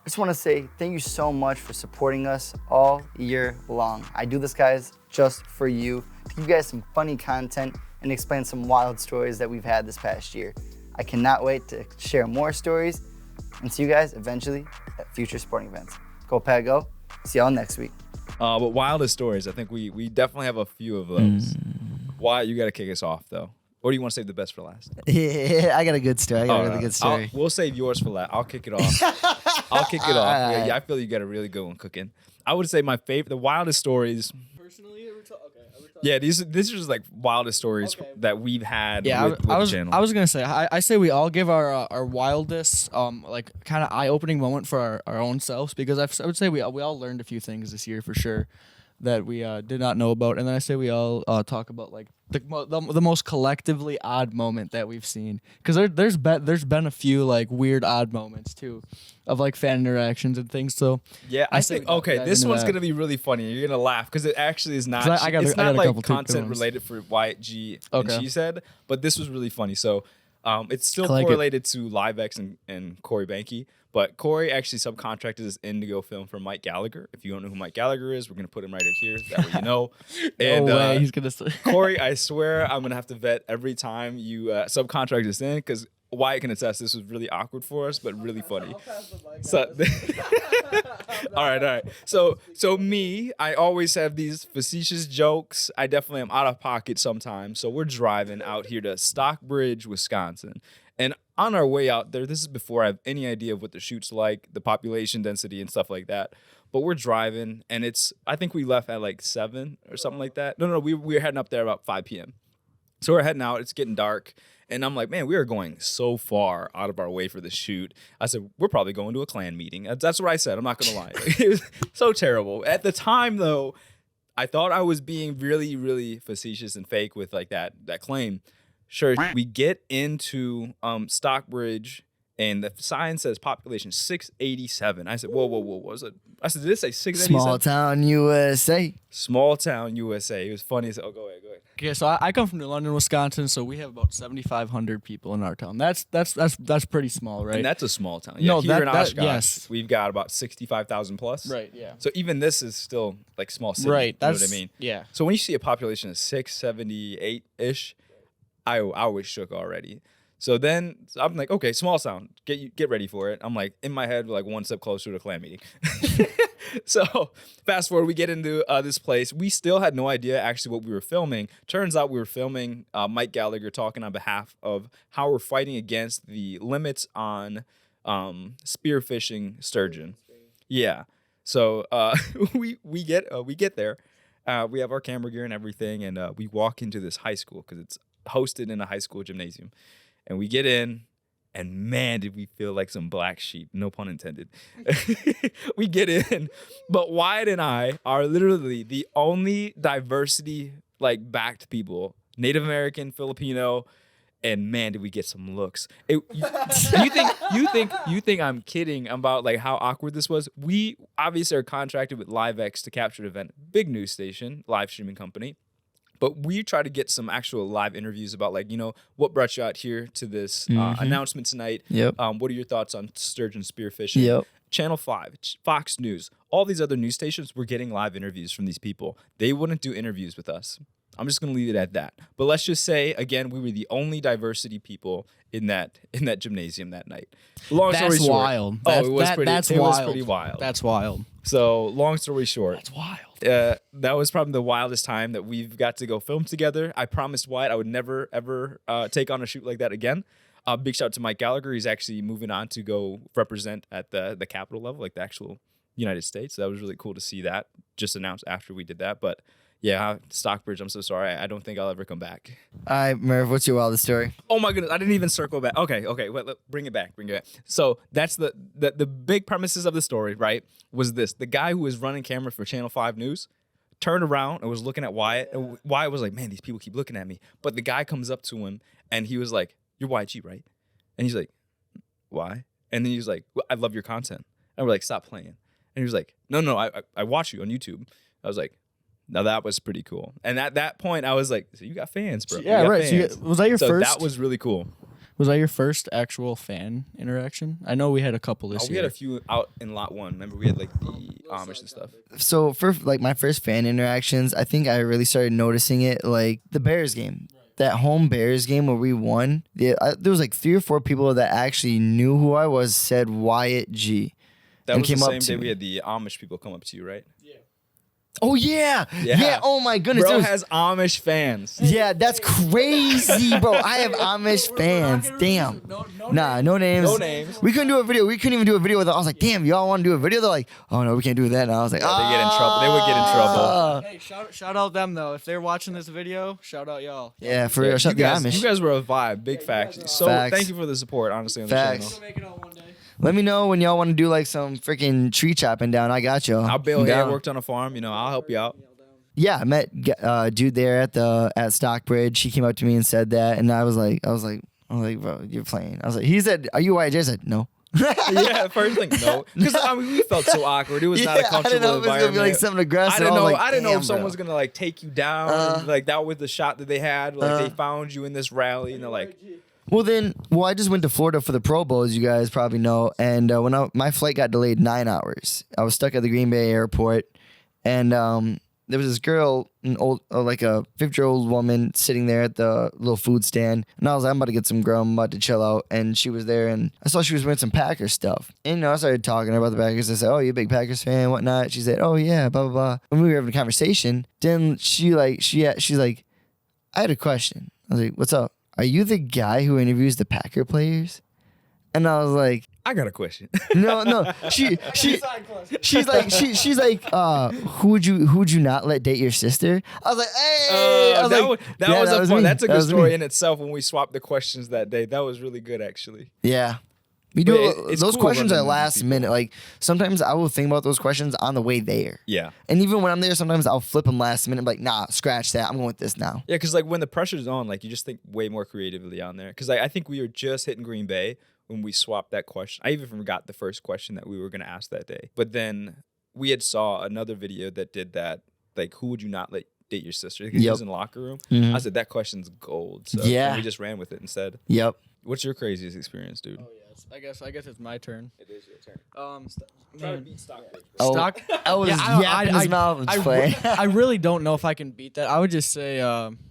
I just want to say thank you so much for supporting us all year long. I do this, guys, just for you, to give you guys some funny content and explain some wild stories that we've had this past year. I cannot wait to share more stories and see you guys eventually at future sporting events. Go Pat, go. See y'all next week. But wildest stories, I think we definitely have a few of those. Why you got to kick us off though? Or do you want to save the best for last? Yeah, I got a good story. I got a really good story. We'll save yours for last. I'll kick it off. I'll kick it off. Yeah, I feel you got a really good one cooking. I would say my favorite, the wildest stories. Personally, Yeah, these are just like wildest stories that we've had. Yeah, with the channel. I was gonna say I say we all give our wildest like kind of eye-opening moment for our own selves, because I would say we all learned a few things this year for sure that we did not know about, and then I say we all talk about like the most collectively odd moment that we've seen, because there's been a few like weird odd moments too, of like fan interactions and things. So yeah, I think this one's gonna be really funny. You're gonna laugh because it actually is not. It's not like content related for WYATTG and Cheesehead, but this was really funny. So it's still correlated to LiveX and Corey Banky. But Corey actually subcontracted his Indigo film for Mike Gallagher. If you don't know who Mike Gallagher is, we're going to put him right here. That way you know. And no way he's going to Corey, I swear I'm going to have to vet every time you subcontract us in, because Wyatt can attest this was really awkward for us, but really funny. So, all right. So me, I always have these facetious jokes. I definitely am out of pocket sometimes. So we're driving out here to Stockbridge, Wisconsin. And on our way out there, this is before I have any idea of what the shoot's like, the population density and stuff like that. But we're driving, and I think we left at like 7 or something like that. No, we were heading up there about 5 p.m. So we're heading out. It's getting dark. And I'm like, man, we are going so far out of our way for the shoot. I said, we're probably going to a Klan meeting. That's what I said. I'm not going to lie. It was so terrible. At the time, though, I thought I was being really, really facetious and fake with like that claim. Sure, we get into Stockbridge, and the sign says population 687. I said, whoa. I said, did it say 687? Small town USA. Small town USA. It was funny. I said, go ahead. Okay, so I come from New London, Wisconsin, so we have about 7,500 people in our town. That's pretty small, right? And that's a small town. Yeah, here in Oshkosh, we've got about 65,000 plus. Right, yeah. So even this is still like small city. Right, you know what I mean? Yeah. So when you see a population of 678-ish, I was shook already. So then I'm like, okay, small town, get ready for it. I'm like in my head, like one step closer to a Klan meeting. So fast forward, we get into this place. We still had no idea actually what we were filming. Turns out we were filming Mike Gallagher talking on behalf of how we're fighting against the limits on spearfishing sturgeon. Yeah. So we get there. We have our camera gear and everything, and we walk into this high school because it's hosted in a high school gymnasium. And we get in, and man, did we feel like some black sheep, no pun intended. We get in, but Wyatt and I are literally the only diversity like backed people, Native American, Filipino, and man, did we get some looks. You think I'm kidding about like how awkward this was? We obviously are contracted with LiveX to capture the event, big news station, live streaming company. But we try to get some actual live interviews about, like, you know, what brought you out here to this announcement tonight? Yep. What are your thoughts on sturgeon spearfishing? Yep. Channel 5, Fox News, all these other news stations, we're getting live interviews from these people. They wouldn't do interviews with us. I'm just going to leave it at that. But let's just say, again, we were the only diversity people in that gymnasium that night. Long story short. Wild. It was pretty wild. That's wild. So long story short. That's wild. That was probably the wildest time that we've got to go film together. I promised Wyatt I would never, ever take on a shoot like that again. Big shout out to Mike Gallagher. He's actually moving on to go represent at the Capitol level, like the actual United States. So that was really cool to see that just announced after we did that. But yeah, Stockbridge, I'm so sorry. I don't think I'll ever come back. All right, Merv, what's your wildest story? Oh my goodness, I didn't even circle back. Okay, wait, bring it back. So that's the big premises of the story, right? Was this: the guy who was running camera for Channel 5 News turned around and was looking at Wyatt, and Wyatt was like, "Man, these people keep looking at me." But the guy comes up to him and he was like, "You're YG, right?" And he's like, "Why?" And then he was like, well, "I love your content." And we're like, "Stop playing." And he was like, No, I watch you on YouTube." I was like, now that was pretty cool. And at that point, I was like, so you got fans, bro. Yeah, right. Fans. So was that your first? That was really cool. Was that your first actual fan interaction? I know we had a couple this We year. had a few out in lot 1. Remember, we had like the Amish and stuff. So for like my first fan interactions, I think I really started noticing it like the Bears game. That home Bears game where we won. There was like 3 or 4 people that actually knew who I was, said WYATG. That and was the came up same to day me. we had the Amish people come up to you, right? Oh yeah. Yeah. Oh my goodness. Bro There was- has Amish fans. yeah, that's crazy, bro. I have Amish fans. Damn. Nah, no names. No names. We couldn't do a video. We couldn't even do a video with it. I was like, damn, y'all want to do a video? They're like, oh no, we can't do that. And I was like, They get in trouble. They would get in trouble. Hey, shout out them though. If they're watching this video, shout out y'all. Yeah, for real. Shut you the guys, Amish. you guys were a vibe. Big facts. So Facts. thank you for the support, honestly, on the Facts. channel. Make it out one day. Let me know when y'all want to do like some freaking tree chopping down. I got y'all. I'll bail I'm here. I down. worked on a farm. I'll help you out. Yeah, I met dude there at Stockbridge. He came up to me and said that, and I was like, bro, you're playing. I was like, he said, are you YJ? I said, no. Yeah, first thing, no. Because we felt so awkward. It was not a I comfortable didn't know it was gonna environment. be like something aggressive. I didn't know. was like, I didn't know damn, if someone bro. was gonna like take you down. Like that was the shot that they had. Like they found you in this rally, and they're like, Well, I just went to Florida for the Pro Bowl, as you guys probably know, and when my flight got delayed 9 hours, I was stuck at the Green Bay airport, and there was this girl, an old, like a 50-year-old woman, sitting there at the little food stand, and I was like, I'm about to get some grub, I'm about to chill out, and she was there, and I saw she was wearing some Packers stuff, and I started talking to her about the Packers. I said, oh, you a big Packers fan, whatnot? She said, oh yeah, blah blah blah. When we were having a conversation, then she's like, I had a question. I was like, what's up? Are you the guy who interviews the Packer players? And I was like, I got a question. no. She's like, who would you not let date your sister? I was like, hey. I was like, that yeah, was a fun. me. That's a That good was story me. in itself. When we swapped the questions that day, that was really good, actually. Yeah. We But do it's those cool questions are running into last people. minute. Like sometimes I will think about those questions on the way there. Yeah. And even when I'm there, sometimes I'll flip them last minute. I'm like, nah, scratch that. I'm going with this now. Yeah, because like when the pressure's on, like you just think way more creatively on there. Because I think we were just hitting Green Bay when we swapped that question. I even forgot the first question that we were gonna ask that day. But then we had saw another video that did that. Like, who would you not let date your sister? Because he Yep. was in the locker room. Mhm. I said that question's gold. So Yeah. we just ran with it instead. Yep. What's your craziest experience, dude? Oh yes, I guess it's my turn. It is your turn. Try to beat Stockbridge. Oh, Stock. I was Yeah, yapping his mouth. I really don't know if I can beat that. I would just say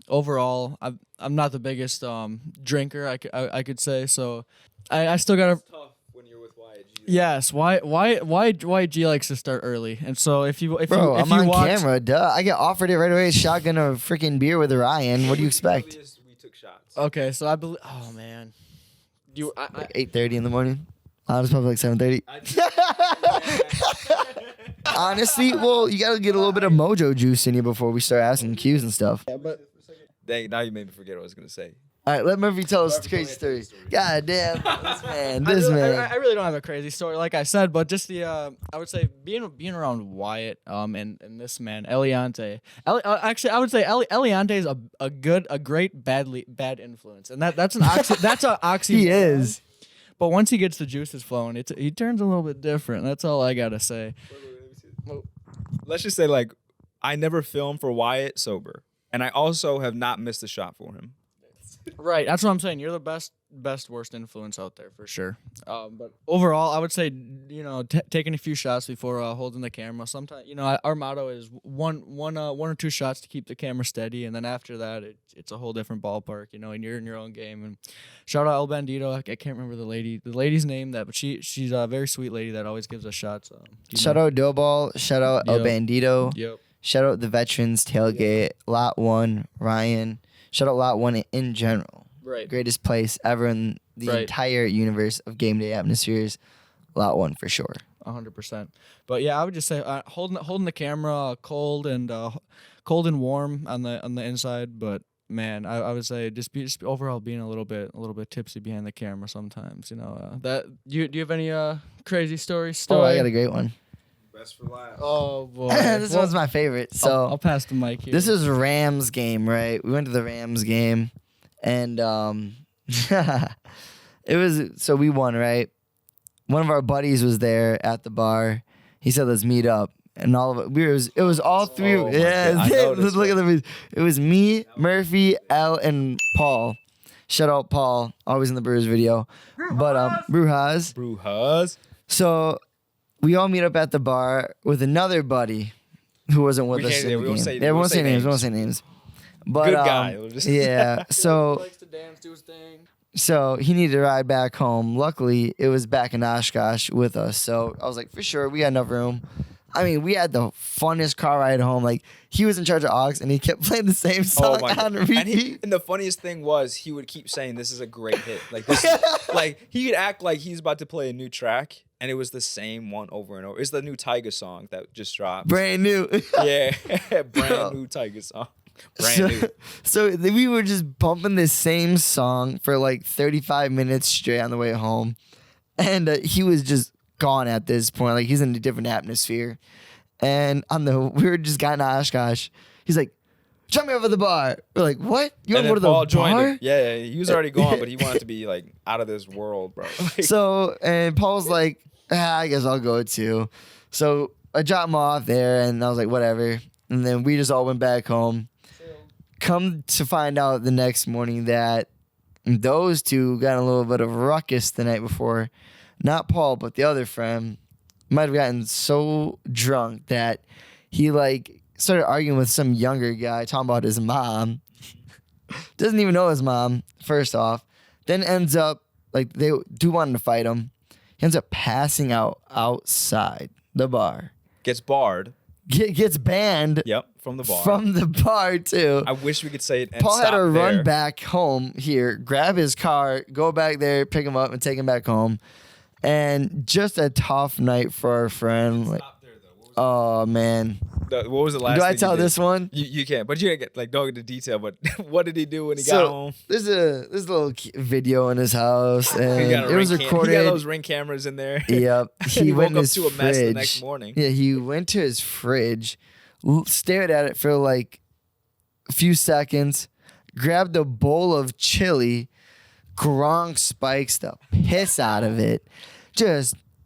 overall, I'm not the biggest drinker. I could say so. I still gotta. Tough when you're with YG. Yes, why G likes to start early, and so if you Bro, if I'm you on watch, camera. Duh. I get offered it right away. Shotgun a freaking beer with Ryan. What do you expect? We took shots. Okay, so I believe. Oh man, Like 8:30 in the morning. It's probably like 7:30. Honestly, well, you gotta get a little bit of mojo juice in you before we start asking cues and stuff. Dang, now you made me forget what I was gonna say. All right, let Murphy tell us the crazy story. God damn, this I man. really don't have a crazy story, like I said, but just the I would say being around Wyatt and this man Eliante. Actually, I would say Eliante is a great bad influence, and that's an oxy. He is. But once he gets the juices flowing, he turns a little bit different. That's all I gotta say. Let's just say, like, I never filmed for Wyatt sober, and I also have not missed a shot for him. Right, that's what I'm saying. You're the best worst influence out there for sure. But overall, I would say taking a few shots before holding the camera. Sometimes our motto is one or two shots to keep the camera steady, and then after that, it's a whole different ballpark. And you're in your own game. And shout out El Bandito. I can't remember the lady's name but she's a very sweet lady that always gives us shots. Shout out Doughball. Shout out El Yep. Bandito. Yep. Shout out the Veterans Tailgate. Lot 1, Ryan. Shout out Lot 1 in general. Right. Greatest place ever in the Right. entire universe of game day atmospheres. Lot 1 for sure. 100%. But yeah, I would just say holding the camera cold and warm on the inside. But man, I would say just overall being a little bit tipsy behind the camera sometimes. That do you have any crazy stories? Oh, I got a great one. Best for last. Oh boy, This one's my favorite. So I'll pass the mic here. this is Rams game, right? We went to the Rams game, and it was so we won, right? One of our buddies was there at the bar. He said, "Let's meet up," and all of it. It was all three. Oh my Yeah, God, I noticed look at the. It was me, Murphy, L, and Paul. Shout out Paul, always in the Brewers video. But Brewhas. So we all meet up at the bar with another buddy who wasn't with us in the game. We won't say names. But, good guy. Yeah. So likes to dance, do his thing. So he needed to ride back home. Luckily, it was back in Oshkosh with us. So I was like, for sure, we got enough room. I mean, we had the funnest car ride home. Like, he was in charge of aux, and he kept playing the same song on repeat. And the funniest thing was, he would keep saying, "This is a great hit." Like this, like he would act like he's about to play a new track, and it was the same one over and over. It's the new Tyga song that just dropped. Brand new. Yeah, brand new Tyga song. Brand new. So we were just bumping this same song for like 35 minutes straight on the way home, and he was just gone at this point. Like, he's in a different atmosphere. And we were just got in Oshkosh. He's like, "Jump me over the bar." We're like, "What? You want to go to the Paul joined bar?" it. Yeah, he was already gone, but he wanted to be like out of this world, bro. Like, So, and Paul's like, I guess I'll go too. So I dropped him off there, and I was like, whatever. And then we just all went back home. Come to find out the next morning that those two got in a little bit of ruckus the night before. Not Paul, but the other friend might have gotten so drunk that he like started arguing with some younger guy, talking about his mom. Doesn't even know his mom, first off. Then ends up, like, they do want to fight him. He ends up passing out outside the bar. gets barred. Gets banned. Yep, from the bar. From the bar, too. I wish we could say it. And Paul had to stop run there. back home here, grab his car, go back there, pick him up, and take him back home. And just a tough night for our friend. Like, oh, man. What was the last Do I thing tell you did? this one? You can't, but you get like don't get the detail. But what did he do when he got home? There's a little video in his house, and He got it was He recorded. got those Ring cameras in there. Yep. He went woke in up his to a mess the fridge. next morning. Yeah, he went to his fridge, stared at it for like a few seconds, grabbed a bowl of chili, Gronk spikes the piss out of it,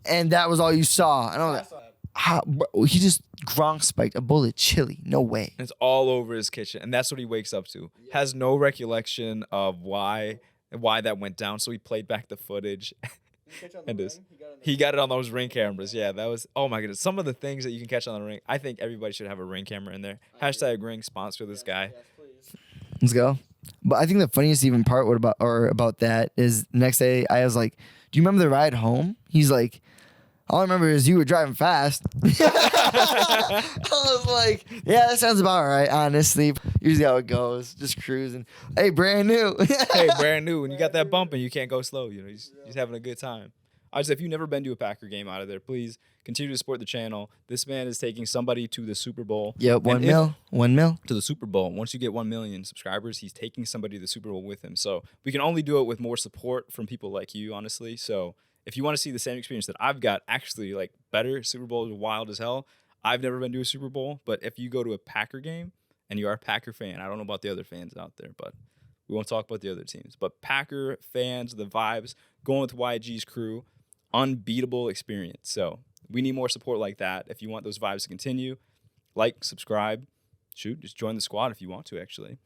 and that was all you saw. And I was like, how, bro, he just Gronk spiked a bowl of chili. No way. It's all over his kitchen, and that's what he wakes up to. Has no recollection of why that went down. So he played back the footage, and he got it on those Ring cameras. Yeah, that was, oh my goodness. Some of the things that you can catch on the Ring. I think everybody should have a Ring camera in there. Hashtag Ring sponsor this guy. Let's go. But I think the funniest even part about that is the next day I was like, "Do you remember the ride home?" He's like, "All I remember is you were driving fast." I was like, "Yeah, that sounds about right, honestly." Usually how it goes, just cruising. Hey, brand new. Hey, brand new. When you got that bump and you can't go slow, you know, he's having a good time. I just, if you've never been to a Packer game out of there, please continue to support the channel. This man is taking somebody to the Super Bowl. Yep, 1 mil. To the Super Bowl. Once you get 1 million subscribers, he's taking somebody to the Super Bowl with him. So we can only do it with more support from people like you, honestly. So if you want to see the same experience that I've got, actually like better, Super Bowl is wild as hell. I've never been to a Super Bowl, but if you go to a Packer game and you are a Packer fan, I don't know about the other fans out there, but we won't talk about the other teams. But Packer fans, the vibes, going with WYATG's crew, unbeatable experience. So we need more support like that. If you want those vibes to continue, like, subscribe, just join the squad if you want to, actually.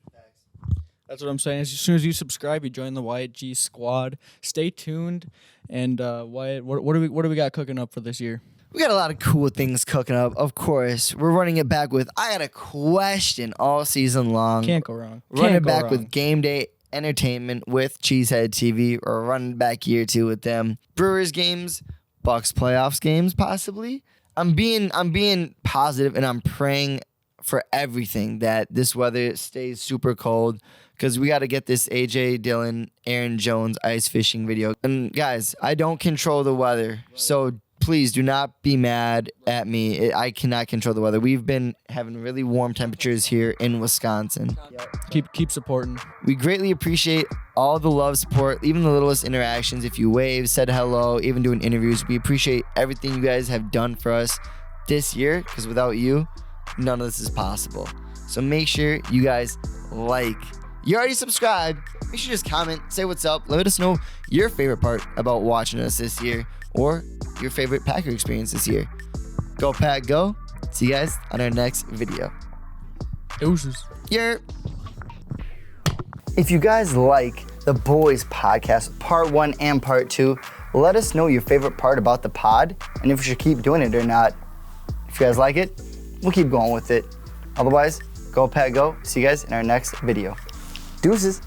That's what I'm saying. As soon as you subscribe, you join the WYATG squad. Stay tuned. And Wyatt, what do we got cooking up for this year? We got a lot of cool things cooking up. Of course, we're running it back with I Got a Question all season long. Can't go wrong. Running Can't go back wrong. with Game Day Entertainment with CheeseheadTV, or running back year 2 with them. Brewers games, Bucks playoffs games, possibly. I'm being positive, and I'm praying for everything that this weather stays super cold, because we got to get this AJ Dillon, Aaron Jones ice fishing video. And guys, I don't control the weather, so please do not be mad at me. I cannot control the weather. We've been having really warm temperatures here in Wisconsin. Keep supporting. We greatly appreciate all the love, support, even the littlest interactions. If you waved, said hello, even doing interviews, we appreciate everything you guys have done for us this year, because without you, none of this is possible. So make sure you guys like. You already subscribed. Make sure you just comment, say what's up. Let us know your favorite part about watching us this year, or your favorite Packer experience this year. Go Pack, go. See you guys on our next video. Deuces. Yerp. If you guys like the Boys Podcast, part 1 and part 2. Let us know your favorite part about the pod and if we should keep doing it or not. If you guys like it, we'll keep going with it. Otherwise, go Pat, go. See you guys in our next video. Deuces.